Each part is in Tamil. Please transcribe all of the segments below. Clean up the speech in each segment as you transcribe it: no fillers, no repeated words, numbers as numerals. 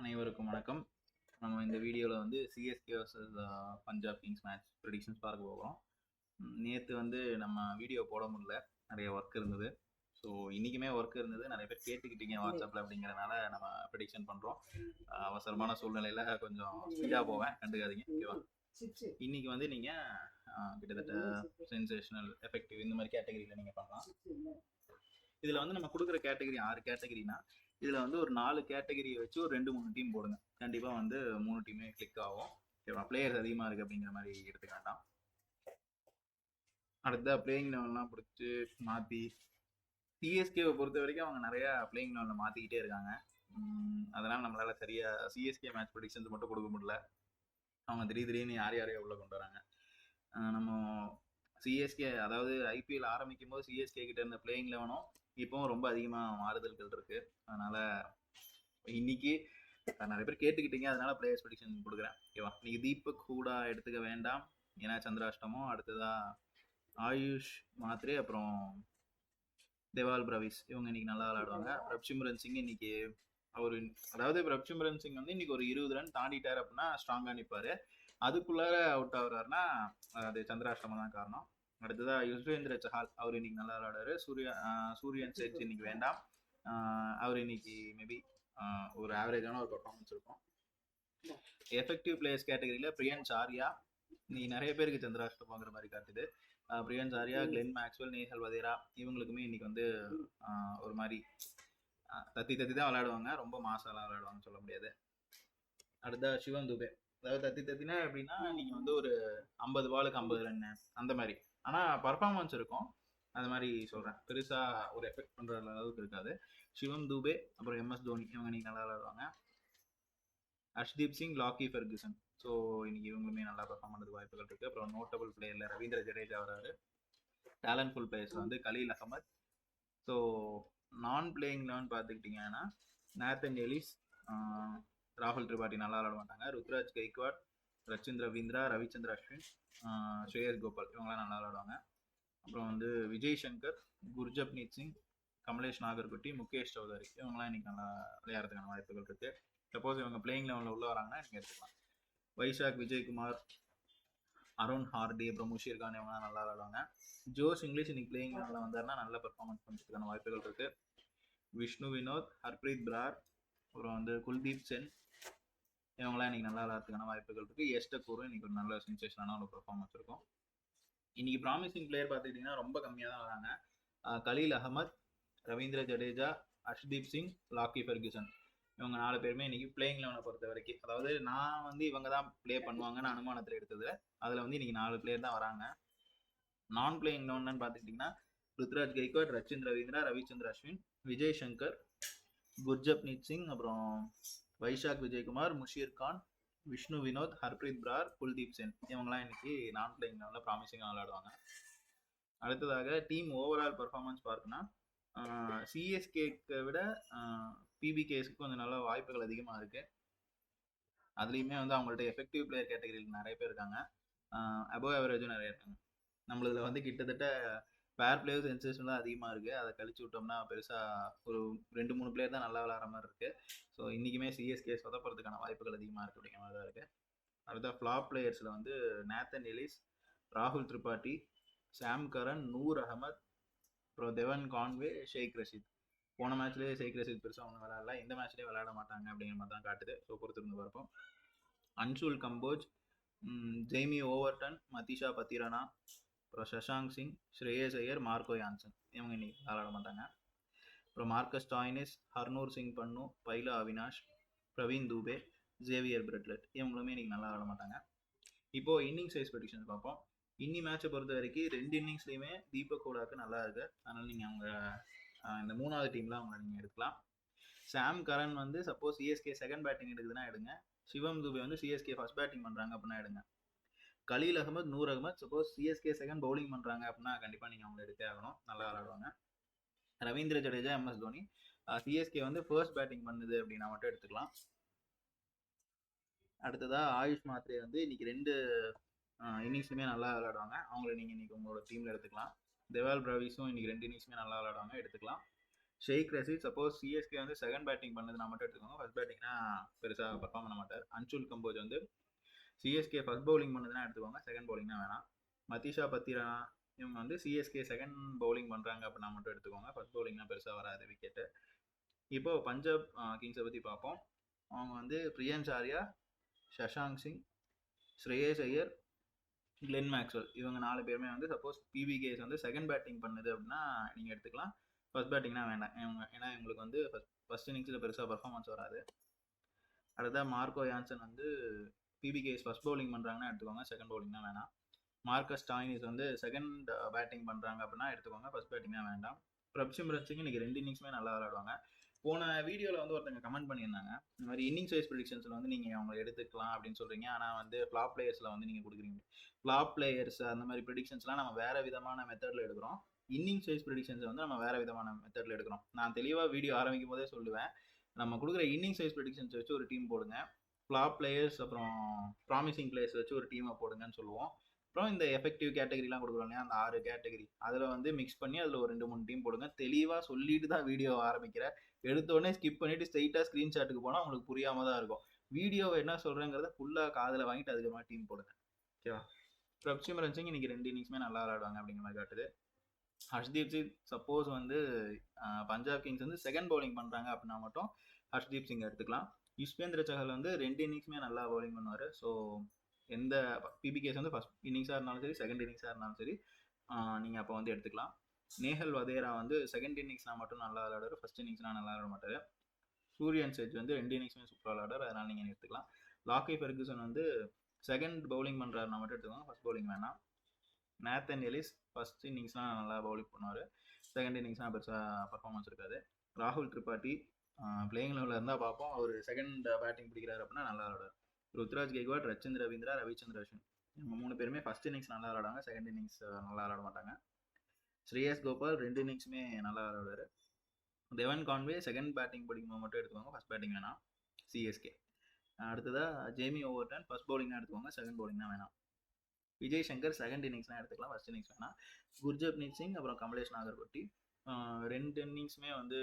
அனைவருக்கும் வணக்கம். நம்ம இந்த வீடியோவில் வந்து CSK versus Punjab Kings match predictions பார்க்க போகிறோம். நேற்று வந்து நம்ம வீடியோ போட முடியல, நிறைய ஒர்க் இருந்தது. ஸோ இன்றைக்குமே ஒர்க் இருந்தது, நிறைய பேர் கேட்டுக்கிட்டீங்க வாட்ஸ்அப்பில், அப்படிங்கிறனால நம்ம ப்ரெடிக்ஷன் பண்ணுறோம். அவசரமான சூழ்நிலையில் கொஞ்சம் ஸ்பீடாக போவேன், கண்டுக்காதீங்க, ஓகேவா? இன்னைக்கு வந்து நீங்கள் கிட்டத்தட்ட சென்சேஷனல், எஃபெக்டிவ் இந்த மாதிரி கேட்டகரியில் நீங்கள் பண்ணலாம். இதில் வந்து நம்ம கொடுக்குற கேட்டகரி 6 கேட்டகரினா, இதில் வந்து ஒரு 4 கேட்டகரியை வச்சு ஒரு 2-3 டீம் போடுங்க. கண்டிப்பாக வந்து 3 டீமே கிளிக் ஆகும், ஓகேவா? பிளேயர்ஸ் அதிகமாக இருக்குது அப்படிங்கிற மாதிரி எடுத்துக்க வேண்டாம். அடுத்த பிளேயிங் லெவல்லாம் பிடிச்சி மாற்றி, சிஎஸ்கேவை பொறுத்த வரைக்கும் அவங்க நிறையா பிளேயிங் லெவலில் மாற்றிக்கிட்டே இருக்காங்க. அதனால் நம்மளால் சரியாக சிஎஸ்கே மேட்ச் ப்ரெடிக்ஷன்ஸ் மட்டும் கொடுக்க முடியல. அவங்க திடீர்னு யாரையோ உள்ளே கொண்டு வராங்க. நம்ம சிஎஸ்கே, அதாவது ஐபிஎல் ஆரம்பிக்கும் போது சிஎஸ்கே கிட்ட இருந்த பிளேயிங் லெவனும் இப்போவும் ரொம்ப அதிகமாக மாறுதல்கள் இருக்கு. அதனால இன்னைக்கு நிறைய பேர் கேட்டுக்கிட்டீங்க, அதனால பிளேயர்ஸ் ப்ரெடிக்ஷன் கொடுக்குறேன், ஓகேவா? இன்னைக்கு தீபக் ஹூடா எடுத்துக்க வேண்டாம், ஏன்னா சந்திராஷ்டமம். அடுத்ததா ஆயுஷ் மாத்ரே, அப்புறம் தேவால் பிரவிஸ், இவங்க இன்னைக்கு நல்லா விளையாடுவாங்க. பிரப்சிம்ரன் சிங் இன்னைக்கு அதாவது பிரப்சிம்ரன் சிங் வந்து இன்னைக்கு ஒரு 20 ரன் தாண்டிட்டார் அப்படின்னா ஸ்ட்ராங்கா நிற்பாரு. அதுக்குள்ளார அவுட் ஆகுறாருன்னா அது சந்திராஷ்டமம் தான் காரணம். அடுத்ததா யுஸ்வேந்திர சஹால், அவர் இன்னைக்கு நல்லா விளையாடுறாரு. சூரியன் சேட்ச் இன்னைக்கு வேண்டாம், அவர் இன்னைக்கு மேபி ஒரு ஆவரேஜான ஒரு பர்ஃபார்மன்ஸ் இருக்கும். எஃபெக்டிவ் பிளேயர்ஸ் கேட்டகரியில் பிரியன்ஸ் ஆர்யா, இன்னைக்கு நிறைய பேருக்கு சந்திராஷ்டமங்கிற மாதிரி காட்டுது. பிரியன்ஸ் ஆர்யா, கிளென் மேக்ஸ்வெல், நேஹல் வதேரா, இவங்களுக்குமே இன்னைக்கு வந்து ஒரு மாதிரி தத்தி தான் விளையாடுவாங்க, ரொம்ப மாசாலாம் விளையாடுவாங்கன்னு சொல்ல முடியாது. அடுத்த சிவம் துபே, அதாவது தத்தினா எப்படின்னா, நீங்கள் வந்து ஒரு 50 பாலுக்கு 50 ரன் அந்த மாதிரி, ஆனால் பர்ஃபார்மன்ஸ் இருக்கும். அது மாதிரி சொல்கிறேன், பெருசாக ஒரு எஃபெக்ட் பண்ணுற அளவுக்கு இருக்காது. சிவம் துபே, அப்புறம் எம்எஸ் தோனி, இவங்க இன்னைக்கு நல்லா விளையாடுவாங்க. Arshdeep Singh, Lockie Ferguson, so இன்னைக்கு இவங்களுமே நல்லா பர்ஃபார்ம் பண்ணுறதுக்கு வாய்ப்புகள் இருக்குது. அப்புறம் நோட்டபிள் பிளேயரில் ரவீந்திர ஜடேஜா வராரு. டேலண்ட்ஃபுல் பிளேயர்ஸ் வந்து கலீல் அகமத். ஸோ நான் பிளேயிங் லெவன் பார்த்துக்கிட்டிங்கன்னா, நேத்தன் எலிஸ், ராகுல் திரிபாட்டி நல்லா விளையாட மாட்டாங்க. ருத்ராஜ் கெய்க்வாட், ரச்சின் ரவீந்திரா, ரவிச்சந்திர அஸ்வின், ஸ்ரேயஸ் கோபால், இவங்களாம் நல்லா விளையாடுவாங்க. அப்புறம் வந்து விஜய் சங்கர், குர்ஜப்னீத் சிங், கமலேஷ் நாகர்குட்டி, முகேஷ் சௌதரி, இவங்களாம் இன்னைக்கு நல்லா விளையாடுறதுக்கான வாய்ப்புகள் இருக்கு. சப்போஸ் இவங்க பிளேயிங் லெவலில் உள்ள வராங்கன்னா நீங்கள் எடுத்துக்கலாம். வைஷாக் விஜயகுமார், அருண் ஹார்டி, அப்புறம் முஷீர் கான், இவங்களாம் நல்லா விளையாடுவாங்க. ஜோஸ் இங்கிலீஷ் இன்னைக்கு பிளேயிங் லெவலில் வந்தாருன்னா நல்ல பெர்ஃபார்மன்ஸ் பண்ணுறதுக்கான வாய்ப்புகள் இருக்கு. விஷ்ணு வினோத், ஹர்ப்ரீத் பிரார், அப்புறம் வந்து குல்தீப் சென், இவங்களாம் இன்னைக்கு நல்லா விளையாடுறதுக்கான வாய்ப்புகள் இருக்கு. எஸ்டக்கூரும் இன்னைக்கு ஒரு நல்ல சென்சேஷனான ஒரு பெர்ஃபார்மன்ஸ் இருக்கும். இன்னைக்கு ப்ராமிசிங் பிளேயர் பார்த்துக்கிட்டிங்கன்னா ரொம்ப கம்மியாக தான் வராங்க. கலீல் அகமத், ரவீந்திர ஜடேஜா, அஷ்தீப் சிங், லாக்கி ஃபெர்குசன், இவங்க 4 பேருமே இன்னைக்கு பிளேயிங் லெவனை பொறுத்த வரைக்கும், அதாவது நான் வந்து இவங்க தான் பிளே பண்ணுவாங்கன்னு அனுமானத்தில் எடுத்தது, அதில் வந்து இன்னைக்கு 4 பிளேயர் தான் வராங்க. நான் பிளேயிங் லெவன் பார்த்துக்கிட்டிங்கன்னா, ருத்ராஜ் கெய்க்வாட், ரச்சின் ரவீந்திரா, ரவிச்சந்திர அஸ்வின், விஜய் சங்கர், குர்ஜப்னீத் சிங், அப்புறம் வைஷாக் விஜயகுமார், முஷீர் கான், விஷ்ணு வினோத், ஹர்ப்ரீத் பிரார், குல்தீப் சென், இவங்களாம் இன்னைக்கு நான் பிளேயிங் லெவலில் ப்ராமிசிங்காக விளையாடுவாங்க. அடுத்ததாக டீம் ஓவரால் பர்ஃபார்மன்ஸ் பார்க்கணும்னா, சிஎஸ்கேக்கு விட பிபிகேஸ்க்கு கொஞ்சம் நல்ல வாய்ப்புகள் அதிகமாக இருக்கு. அதுலேயுமே வந்து அவங்கள்ட்ட எஃபெக்டிவ் பிளேயர் கேட்டகரியில் நிறைய பேர் இருக்காங்க, அபோவ் ஆவரேஜும் நிறைய இருக்காங்க. நம்மளதில் வந்து கிட்டத்தட்ட பேர் பிளேயர்ஸ் சென்சேஷன்லாம் அதிகமாக இருக்குது. அதை கழிச்சு விட்டோம்னா பெருசாக ஒரு 2-3 பிளேயர் தான் நல்லா விளாட்ற மாதிரி இருக்குது. ஸோ இன்றைக்குமே சிஎஸ்கே சொதப்படுறதுக்கான வாய்ப்புகள் அதிகமாக இருக்குது அப்படிங்கிற மாதிரி தான் இருக்குது. அடுத்த ஃப்ளாப் பிளேயர்ஸில் வந்து நேத்தன் எலிஸ், ராகுல் திரிபாட்டி, சாம் கரன், நூர் அகமத், அப்புறம் தெவன் கான்வே, ஷேக் ரஷீத். போன மேட்ச்லேயே ஷேக் ரஷீத் பெருசாக ஒன்றும் விளையாடல, இந்த மேட்ச்லேயே விளையாட மாட்டாங்க அப்படிங்கிற மாதிரி தான் காட்டுது. ஸோ பொறுத்திருந்து பார்ப்போம். அன்ஷுல் கம்போஜ், ஜெய்மி ஓவர்டன், மதிஷா பத்திரானா, அப்புறம் சஷாங்க் சிங், ஸ்ரேயஸ் ஐயர், மார்க்கோ யான்சன், இவங்க இன்னைக்கு விளையாட மாட்டாங்க. அப்புறம் மார்க்கஸ் டாய்னிஸ், ஹர்னூர் சிங் பன்னு, பைலா அவினாஷ், பிரவீன் தூபே, ஜேவியர் பிரெட்லெட், இவங்களுமே இன்னைக்கு நல்லா விளையாட மாட்டாங்க. இப்போது இன்னிங்ஸ் வைஸ் ப்ரெடிக்ஷன்ஸ் பார்ப்போம். இன்னி மேட்சை பொறுத்த வரைக்கும் 2 இன்னிங்ஸ்லையுமே தீபக் ஹூடாக்கு நல்லா இருக்குது. அதனால் நீங்கள் அவங்க இந்த 3வது டீமில் அவங்கள நீங்கள் எடுக்கலாம். சாம் கரன் வந்து சப்போஸ் சிஎஸ்கே செகண்ட் பேட்டிங் எடுக்குதுன்னா எடுங்க. சிவம் துபே வந்து சிஎஸ்கே ஃபர்ஸ்ட் பேட்டிங் பண்ணுறாங்க அப்படின்னா எடுங்க. Khaleel Ahmed, Noor Ahmad suppose CSK second bowling பண்ணுறாங்க அப்படின்னா கண்டிப்பாக நீங்கள் அவங்களை எடுத்தே ஆகணும், நல்லா விளையாடுவாங்க. ரவீந்திர ஜடேஜா, எம்எஸ் தோனி, சிஎஸ்கே வந்து ஃபர்ஸ்ட் பேட்டிங் பண்ணுது அப்படின்னா மட்டும் எடுத்துக்கலாம். அடுத்ததாக ஆயுஷ் மாத்ரே வந்து இன்னைக்கு 2 இன்னிங்ஸுமே நல்லா விளையாடுவாங்க, அவங்கள நீங்கள் இன்னைக்கு உங்களோட டீமில் எடுத்துக்கலாம். தேவால் பிரவிஸும் இன்னைக்கு 2 இன்னிங்ஸுமே நல்லா விளையாடுவாங்க, எடுத்துக்கலாம். ஷேக் ரஷீத் சப்போஸ் சிஎஸ்கே வந்து செகண்ட் பேட்டிங் பண்ணதுனா மட்டும் எடுத்துக்கோங்க. ஃபர்ஸ்ட் பேட்டிங்னா பெருசாக பர்ஃபார்ம் பண்ண மாட்டார். அன்சுல் கம்போஜ் வந்து சிஎஸ்கே ஃபர்ஸ்ட் பவுலிங் பண்ணதுனா எடுத்துக்கோங்க, செகண்ட் பவுலிங்னா வேணாம். மதிஷா பத்திரனா இவங்க வந்து சிஎஸ்கே செகண்ட் பவுலிங் பண்ணுறாங்க அப்படின்னா மட்டும் எடுத்துக்கோங்க. ஃபர்ஸ்ட் பவுலிங்னா பெருசாக வராது விக்கெட்டு. இப்போ பஞ்சாப் கிங்ஸை பற்றி பார்ப்போம். அவங்க வந்து பிரியன்ஸ் ஆர்யா, சஷாங்க் சிங், ஸ்ரேயஸ் ஐயர், கிளென் மேக்ஸ்வெல் இவங்க 4 பேருமே வந்து சப்போஸ் பிபிகேஸ் வந்து செகண்ட் பேட்டிங் பண்ணுது அப்படின்னா நீங்கள் எடுத்துக்கலாம். ஃபர்ஸ்ட் பேட்டிங்னா வேண்டாம் ஏன்னா இவங்களுக்கு வந்து ஃபர்ஸ்ட் இன்னிங்ஸில் பெருசாக பர்ஃபார்மன்ஸ் வராது. அடுத்ததாக மார்க்கோ யான்சன் வந்து பிபிகேஸ் ஃபர்ஸ்ட் பவுலிங் பண்ணுறாங்கன்னா எடுத்துக்கோங்க, செகண்ட் பவுலிங்னா வேணாம். மார்க்கஸ் ஸ்டாயினிஸ் வந்து செகண்ட் பேட்டிங் பண்ணுறாங்க அப்படின்னா எடுத்துக்கோங்க, ஃபர்ஸ்ட் பேட்டிங்னா வேண்டாம். பிரப்சிம்ரன் சிங் இன்னைக்கு 2 இன்னிங்ஸுமே நல்லா விளையாடுவாங்க. போன வீடியோவில் வந்து ஒருத்தங்க கமெண்ட் பண்ணியிருந்தாங்க, இந்த மாதிரி இன்னிங்ஸ் வைஸ் ப்ரெடிக்ஷன்ஸில் வந்து நீங்கள் அவங்க எடுத்துக்கலாம் அப்படின்னு சொல்கிறீங்க, ஆனால் வந்து ஃப்ளாப் பிளேயர்ஸில் வந்து நீங்கள் கொடுக்குறீங்க. ஃப்ளாப் பிளேயர்ஸ் அந்த மாதிரி ப்ரெடிக்ஷன்ஸ்லாம் நம்ம வேறு விதமான மெத்தடில் எடுக்கிறோம். இன்னிங்ஸ் வைஸ் ப்ரெடிக்ஷன்ஸ் வந்து நம்ம வேறு விதமான மெத்தடில் எடுக்கிறோம். நான் தெளிவாக வீடியோ ஆரம்பிக்கும் போதே சொல்லுவேன், நம்ம கொடுக்குற இன்னிங்ஸ் வைஸ் ப்ரெடிக்ஷன்ஸ் வச்சு ஒரு டீம் போடுங்க, ஃப்ளாப் பிளேயர்ஸ் அப்புறம் ப்ராமிசிங் பிளேயர்ஸ் வச்சு ஒரு டீமை போடுங்கன்னு சொல்லுவோம். அப்புறம் இந்த எஃபெக்டிவ் கேட்டகரிலாம் கொடுக்குறோம் இல்லையா, அந்த 6 கேட்டகரி அதில் வந்து மிக்ஸ் பண்ணி அதில் ஒரு 2-3 டீம் போடுங்க. தெளிவாக சொல்லிட்டு தான் வீடியோ ஆரம்பிக்கிறேன். எடுத்தோடனே ஸ்கிப் பண்ணிவிட்டு ஸ்ட்ரெயிட்டாக ஸ்க்ரீன்ஷாட்டுக்கு போனால் உங்களுக்கு புரியாமல் தான் இருக்கும். வீடியோவை என்ன சொல்கிறேங்கிறத ஃபுல்லாக காதில் வாங்கிட்டு அதுக்கப்புறமா டீம் போடுங்க, ஓகேவா? பிரப்சிம்ரன் சிங் இன்னைக்கு 2 இன்னிங்ஸுமே நல்லா விளையாடுவாங்க அப்படிங்கிற மாதிரி காட்டுது. ஹர்ஷ்தீப் சிங் சப்போஸ் வந்து பஞ்சாப் கிங்ஸ் வந்து செகண்ட் பவுலிங் பண்ணுறாங்க அப்படின்னா மட்டும் ஹர்ஷ்தீப் சிங் எடுத்துக்கலாம். யுஸ்வேந்திர சஹல் வந்து 2 இன்னிங்ஸுமே நல்லா பவுலிங் பண்ணுவார். ஸோ எந்த பிபிகேஸ் வந்து ஃபர்ஸ்ட் இன்னிங்ஸாக இருந்தாலும் சரி, செகண்ட் இன்னிங்ஸாக இருந்தாலும் சரி, நீங்கள் அப்போ வந்து எடுத்துக்கலாம். நேஹல் வதேரா வந்து செகண்ட் இன்னிங்ஸ்னால் மட்டும் நல்லா விளையாடுவார், ஃபர்ஸ்ட் இன்னிங்ஸ்னால் நல்லா விளையாட மாட்டார். சூரியன் செட் வந்து 2 இன்னிங்ஸுமே சூப்பராக விளையாடுவார், அதனால் நீங்கள் எடுத்துக்கலாம். லாக்கி ஃபெர்குசன் வந்து செகண்ட் பவுலிங் பண்ணுறாருனா மட்டும் எடுத்துக்கோங்க, ஃபர்ஸ்ட் பவுலிங் வேணாம். நேத்தன் எலிஸ் ஃபர்ஸ்ட் இன்னிங்ஸ்லாம் நல்லா பவுலிங் பண்ணுவார், செகண்ட் இன்னிங்ஸ்லாம் பெருசாக பர்ஃபார்மன்ஸ் இருக்காது. ராகுல் திரிபாட்டி பிளேயிங் லெவலில் இருந்தால் பார்ப்போம், அவர் செகண்ட் பேட்டிங் பிடிக்கிறாரு அப்படின்னா நல்லா விளையாடுவார். ருத்ராஜ் கெய்க்வாட், ரச்சின் ரவீந்திரா, ரவிச்சந்திர அஸ்வின் இவங்க 3 பேருமே ஃபர்ஸ்ட் இன்னிங்ஸ் நல்லா விளையாடுவாங்க, செகண்ட் இன்னிங்ஸ் நல்லா விளையாட மாட்டாங்க. ஸ்ரேயஸ் கோபால் 2 இன்னிங்ஸுமே நல்லா விளையாடுவார். டெவன் கான்வே செகண்ட் பேட்டிங் பிடிக்கும்போது மட்டும் எடுத்துக்கோங்க, ஃபர்ஸ்ட் பேட்டிங் வேணாம் சிஎஸ்கே. அடுத்ததாக ஜேமி ஓவர்டன் ஃபர்ஸ்ட் பவுலிங்னா எடுத்துக்கோங்க, செகண்ட் பவுலிங்னா வேணாம். விஜய் சங்கர் செகண்ட் இன்னிங்ஸ்லாம் எடுத்துக்கலாம், ஃபர்ஸ்ட் இன்னிங்ஸ் வேணாம். குர்ஜப்னீத் சிங் அப்புறம் கமலேஷ் நாகர்கோட்டி 2 இன்னிங்ஸுமே வந்து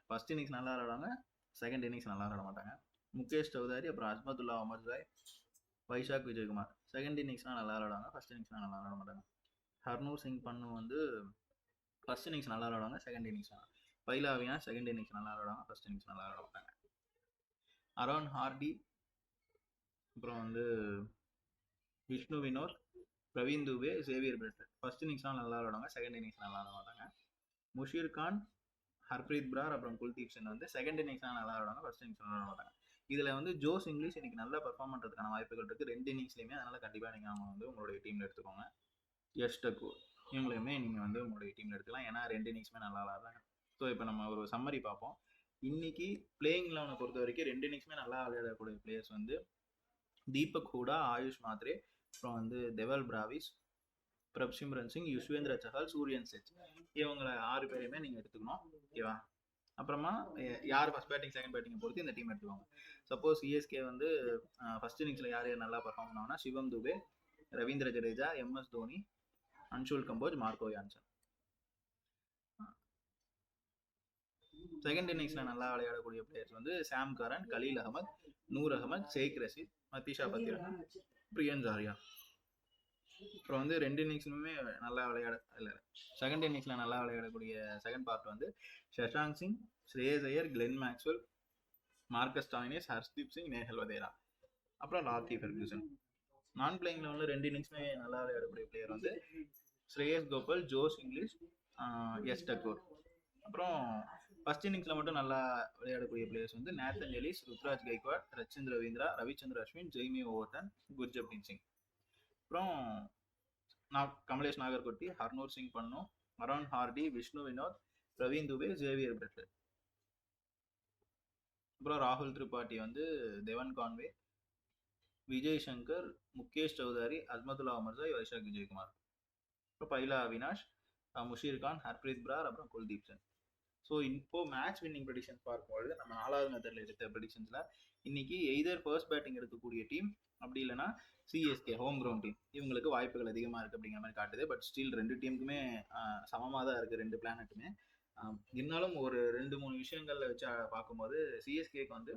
ஃபர்ஸ்ட் இன்னிங்ஸ் நல்லா விளையாடுவாங்க, செகண்ட் இன்னிங்ஸ் நல்லா விளையாட மாட்டாங்க. முகேஷ் சௌதாரி அப்புறம் அஸ்மதுல்லா அமர்ஜாய், வைஷாக் விஜயகுமார் செகண்ட் இன்னிங்ஸ்லாம் நல்லா விளையாடுவாங்க, ஃபர்ஸ்ட் இன்னிங்ஸ்லாம் நல்லா விளையாட மாட்டாங்க. ஹர்னூர் சிங் பண்ணு வந்து ஃபர்ஸ்ட் இன்னிங்ஸ் நல்லா விளையாடுவாங்க, செகண்ட் இன்னிங்ஸ் வேணாம். பைலா அவினாஷ் செகண்ட் இன்னிங்ஸ் நல்லா விளையாடுவாங்க, ஃபர்ஸ்ட் இன்னிங்ஸ் நல்லா விளையாட மாட்டாங்க. அரோன் ஹார்டி அப்புறம் வந்து விஷ்ணு வினோத், பிரவீன் துபே, சேவியர் பிரெட்லட் ஃபர்ஸ்ட் இன்னிங்ஸ்லாம் நல்லா விளையாடுவாங்க, செகண்ட் இன்னிங்ஸ் நல்லா விளையாட மாட்டாங்க. முஷீர் கான், ஹர்ப்ரீத் பிரார் அப்புறம் குல்தீப் சிங் வந்து செகண்ட் இன்னிங்ஸ்லாம் நல்லா விளையாடுவாங்க, ஃபர்ஸ்ட் இன்னிங்ஸ் நல்லா விளையாட மாட்டாங்க. இதில் வந்து ஜோஸ் இங்கிலீஷ் இன்னைக்கு நல்லா பர்ஃபார்ம் பண்ணுறதுக்கான வாய்ப்புகள் இருக்குது 2 இன்னிங்ஸ்லையுமே, அதனால் கண்டிப்பாக நீங்கள் அவங்க வந்து உங்களுடைய டீமில் எடுத்துக்கோங்க. யஷ் டக்கூர் இவங்களையுமே நீங்கள் வந்து உங்களுடைய டீமில் எடுத்துக்கலாம், ஏன்னா 2 இன்னிங்ஸுமே நல்லா விளையாடுறாங்க. ஸோ இப்போ நம்ம ஒரு சம்மரி பார்ப்போம். இன்னைக்கு பிளேயிங் லெவனை பொறுத்த வரைக்கும் 2 இன்னிங்ஸுமே நல்லா விளையாடக்கூடிய பிளேயர்ஸ் வந்து தீபக் ஹூடா, ஆயுஷ் மாத்ரே, அப்புறம் வந்து தெவல் பிராவிஸ், பிரப்சிம்ரன் சிங், யுஸ்வேந்திர சஹல், சூரியன் செட் இவங்களை 6 பேரையுமே நீங்கள் எடுத்துக்கணும், ஓகேவா? அப்புறமா யார் ஃபர்ஸ்ட் பேட்டிங் செகண்ட் பேட்டிங்கை பொறுத்து இந்த டீம் எடுத்துக்கோங்க. சப்போஸ் சிஎஸ்கே வந்து ஃபர்ஸ்ட் இன்னிங்ஸில் யார் யார் நல்லா பர்ஃபார்ம் பண்ணுவாங்கன்னா Shivam Dube, Ravindra Jadeja, MS Dhoni, Anshul Kamboj, Marco Jansen. Second இன்னிங்ஸில் நல்லா விளையாடக்கூடிய பிளேயர்ஸ் வந்து சாம் கரன், கலீல் அகமது, நூர் அகமது, ஷேக் ரஷீத், மதிஷா பத்திரனா, பிரியன்ஸ் ஆர்யா. அப்புறம் வந்து 2 இன்னிங்ஸ்லுமே நல்லா செகண்ட் இன்னிங்ஸில் நல்லா விளையாடக்கூடிய செகண்ட் பார்ட் வந்து Shashank Singh, Shreyas Iyer, Glenn Maxwell, Marcus Stoinis, Harshdeep Singh, Nehal Wadhera, அப்புறம் லாக்கி ஃபெர்குசன். நான் பிளேயிங் லெவலில் 2 இன்னிங்ஸுமே நல்லா விளையாடக்கூடிய பிளேயர் வந்து ஸ்ரேயஸ் கோபால், ஜோஸ் இங்கிலீஷ், யஷ் டக்கூர். அப்புறம் ஃபர்ஸ்ட் இன்னிங்ஸில் மட்டும் நல்லா விளையாடக்கூடிய பிளேயர்ஸ் வந்து Nathan Ellis, Ruturaj Gaikwad, Rachin Ravindra, Ravichandran Ashwin, Jamie Overton, Gurjapreet Singh. அப்புறம் Kamlesh Nagarkoti, Harnoor Singh Pannu, Aaron Hardie, Vishnu Vinod, Pravin Dubey, Xavier Bartlett. அப்புறம் ராகுல் திரிபாட்டி வந்து டெவன் கான்வே, விஜய் சங்கர், முகேஷ் சௌதாரி, அஸ்மதுல்லா அமர்ஜாய், வைஷாக் விஜயகுமார். அப்புறம் பைலா அவினாஷ், முஷீர் கான், ஹர்ப்ரீத் பிரார், அப்புறம் குல்தீப் சிங். ஸோ இப்போ மேட்ச் வின்னிங் ப்ரெடிக்ஷன்ஸ் பார்க்கும்போது நம்ம 4வது மெத்தடில் எடுத்த ப்ரெடிக்ஷன்ஸில் இன்னைக்கு எய்தர் ஃபர்ஸ்ட் பேட்டிங் எடுக்கக்கூடிய டீம், அப்படி இல்லைனா சிஎஸ்கே ஹோம் கிரவுண்ட் டீம் இவங்களுக்கு வாய்ப்புகள் அதிகமாக இருக்குது அப்படிங்கிற மாதிரி காட்டுது. பட் ஸ்டில் 2 டீமுக்குமே சமமாக தான் இருக்குது, 2 பிளானட்டுமே. இருந்தாலும் ஒரு 2-3 விஷயங்கள்ல வச்சு பார்க்கும்போது சிஎஸ்கேக்கு வந்து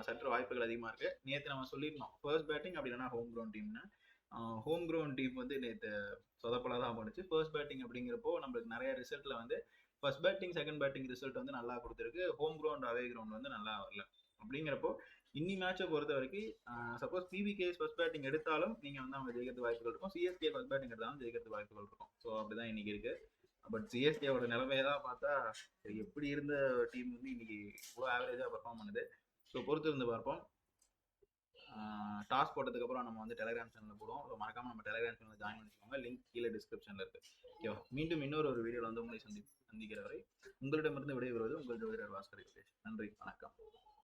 சற்று வாய்ப்புகள் அதிகமா இருக்கு. நேத்து நம்ம சொல்லியிருந்தோம். ஃபர்ஸ்ட் பேட்டிங் அப்படி இல்லைன்னா ஹோம் கிரவுண்ட் டீம்னு. ஹோம் கிரவுண்ட் டீம் வந்து நேத்து சொதப்பலா தான் பண்ணுச்சு. ஃபர்ஸ்ட் பேட்டிங் அப்படிங்கிறப்போ நம்மளுக்கு நிறைய ரிசல்ட்ல வந்து first batting, second batting result வந்து நல்லா கொடுத்துருக்கு. ஹோம் கிரவுண்ட், அவே கிரவுண்ட் வந்து நல்லா வரல. அப்படிங்கிறப்போ இன்னி மேட்சை பொறுத்த வரைக்கும் சப்போஸ் பிபிகேஎஸ் ஃபர்ஸ்ட் பேட்டிங் எடுத்தாலும் நீங்க வந்து அவங்க ஜெயிக்கிறது வாய்ப்புகள் இருக்கும். சிஎஸ்கே ஃபர்ஸ்ட் பேட்டிங் எடுத்தாலும் ஜெயிக்கிறது வாய்ப்புகள் இருக்கும். ஸோ அப்படிதான் இன்னைக்கு இருக்கு. பட் சிஎஸ்கேவோட நிலைமையை தான் பார்த்தா எப்படி இருந்த டீம் வந்து இன்னைக்கு இவ்வளோ ஆவரேஜாக பெர்ஃபார்ம் பண்ணுது. ஸோ பொறுத்து இருந்து பார்ப்போம். டாஸ் போட்டதுக்கு அப்புறம் நம்ம வந்து டெலிகிராம் சேனலில் போடுவோம். ஸோ மறக்காம நம்ம டெலிகிராம் சேனலில் ஜாயின் பண்ணிக்கோங்க. லிங்க் கீழே டிஸ்கிரிப்ஷனில் இருக்கு. ஓகேவா? மீண்டும் இன்னொரு வீடியோவில் வந்து உங்களை சந்திக்கிற வரை உங்களிடமிருந்து விடைபெறுவது உங்கள் ஜோதிடர் பாஸ்கர் யோகேஷ். நன்றி, வணக்கம்.